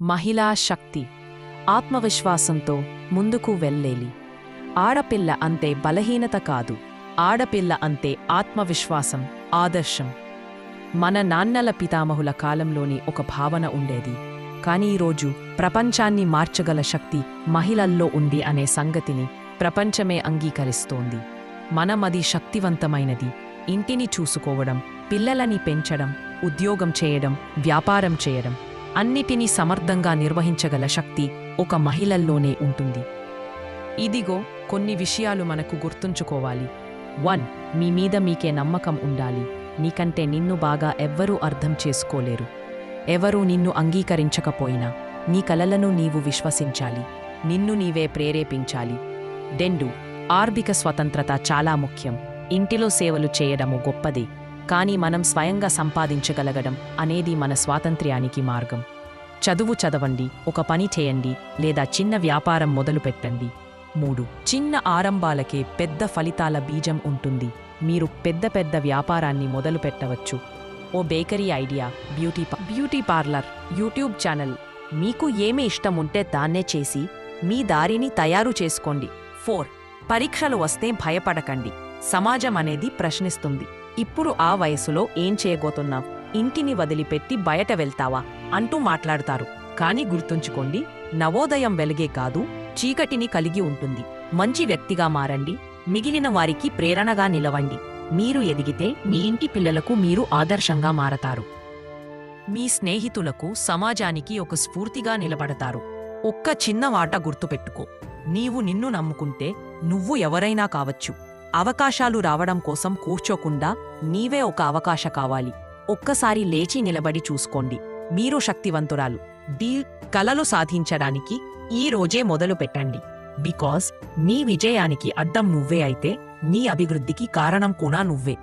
మహిళా శక్తి ఆత్మవిశ్వాసంతో ముందుకు వెళ్ళేలి. ఆడపిల్ల అంటే బలహీనత కాదు, ఆడపిల్ల అంటే ఆత్మవిశ్వాసం, ఆదర్శం. మన నాన్నల పితామహుల కాలంలోని ఒక భావన ఉండేది, కానీ ఈరోజు ప్రపంచాన్ని మార్చగల శక్తి మహిళల్లో ఉంది అనే సంగతిని ప్రపంచమే అంగీకరిస్తోంది. మనమది శక్తివంతమైనది. ఇంటిని చూసుకోవడం, పిల్లలని పెంచడం, ఉద్యోగం చేయడం, వ్యాపారం చేయడం, అన్నిటినీ సమర్థంగా నిర్వహించగల శక్తి ఒక మహిళల్లోనే ఉంటుంది. ఇదిగో కొన్ని విషయాలు మనకు గుర్తుంచుకోవాలి. 1. మీ మీద మీకే నమ్మకం ఉండాలి. నీకంటే నిన్ను బాగా ఎవ్వరూ అర్థం చేసుకోలేరు. ఎవరూ నిన్ను అంగీకరించకపోయినా నీ కలలను నీవు విశ్వసించాలి. నిన్ను నీవే ప్రేరేపించాలి. 2. ఆర్థిక స్వతంత్రత చాలా ముఖ్యం. ఇంటిలో సేవలు చేయడము గొప్పదే, కానీ మనం స్వయంగా సంపాదించగలగడం అనేది మన స్వాతంత్ర్యానికి మార్గం. చదువు చదవండి, ఒక పని చేయండి, లేదా చిన్న వ్యాపారం మొదలుపెట్టండి. 3. చిన్న ఆరంభాలకే పెద్ద ఫలితాల బీజం ఉంటుంది. మీరు పెద్ద పెద్ద వ్యాపారాన్ని మొదలుపెట్టవచ్చు. ఓ bakery idea, beauty parlour, YouTube channel, మీకు ఏమి ఇష్టం ఉంటే దాన్నే చేసి మీ దారిని తయారు చేసుకోండి. 4. పరీక్షలు వస్తే భయపడకండి. సమాజం అనేది ప్రశ్నిస్తుంది. ఇప్పుడు ఆ వయసులో ఏం చేయబోతున్నావ్, ఇంటిని వదిలిపెట్టి బయట వెళ్తావా అంటూ మాట్లాడతారు. కానీ గుర్తుంచుకోండి, నవోదయం వెలుగే కాదు, చీకటిని కలిగి ఉంటుంది. మంచి వ్యక్తిగా మారండి, మిగిలిన వారికి ప్రేరణగా నిలవండి. మీరు ఎదిగితే మీ ఇంటి పిల్లలకు మీరు ఆదర్శంగా మారతారు. మీ స్నేహితులకు, సమాజానికి ఒక స్ఫూర్తిగా నిలబడతారు. ఒక్క చిన్న మాట గుర్తుపెట్టుకో, నీవు నిన్ను నమ్ముకుంటే నువ్వు ఎవరైనా కావచ్చు. అవకాశాలు రావడం కోసం కూర్చోకుండా నీవే ఒక అవకాశ కావాలి. ఒక్కసారి లేచి నిలబడి చూసుకోండి, మీరు శక్తివంతురాలు. కలలు సాధించడానికి ఈ రోజే మొదలు పెట్టండి. బికాజ్ నీ విజయానికి అడ్డం నువ్వే అయితే నీ అభివృద్ధికి కారణం కూడా నువ్వే.